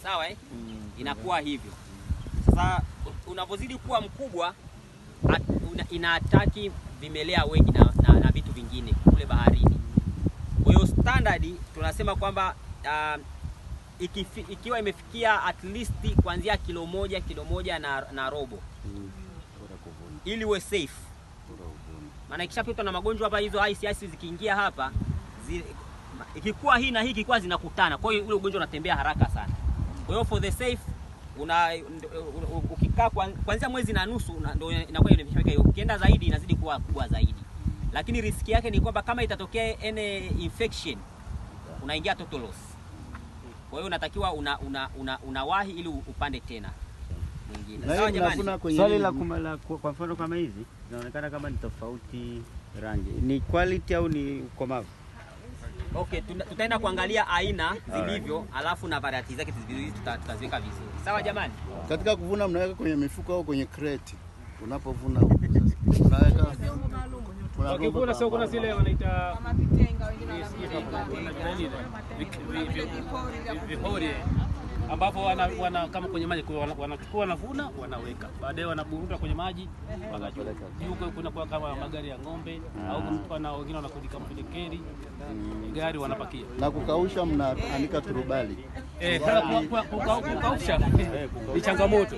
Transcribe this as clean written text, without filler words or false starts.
sawa inakuwa hivyo. Sasa unapozidi kuwa mkubwa inaataki vimelea wengi na vitu vingine kule baharini. Kwa hiyo standard tunasema kwamba ikiwa imefikia at least kuanzia kilo moja na robo ili uwe safe. Maana ikishapitwa na magonjwa hapa, hizo ICS zikiingia hapa ikikuwa hii na hii ikikuwa zinakutana, kwa hiyo ule ugonjwa unatembea haraka sana. Kwa hiyo for the safe ukikaa kuanzia mwezi na nusu ndio inakuwa imefika hiyo. Ukienda zaidi inazidi kuwa kubwa zaidi. Lakini riski yake ni kwamba kama itatokea any infection unaingia total loss. Kwa hiyo unatakiwa unawahi ili upande tena mwingine. Sawa jamani. Swali la kwa mfano kama hizi zinaonekana kama ni tofauti rangi. Ni quality au ni ukomavu? Okay, tutaenda kuangalia aina zilivyo, alafu na variety zake tutaziweka vizuri. Sawa jamani? Katika kuvuna mnaweka kwenye mifuko au kwenye crate? Unapovuna huko sasa. Unaweka wakivuna sio kuna zile wanaita kama vitenga, wengine vihori ambapo wana kama kwenye maji wanachukua wanavuna wanaweka, baadaye wanaburuta kwenye maji wakachukua. Yuko kuna kwa kama magari ya ng'ombe au mtu na wengine wanakuja kama vile keri gari wanapakia. Na kukausha mnaanika turubali. Kukausha ni changamoto.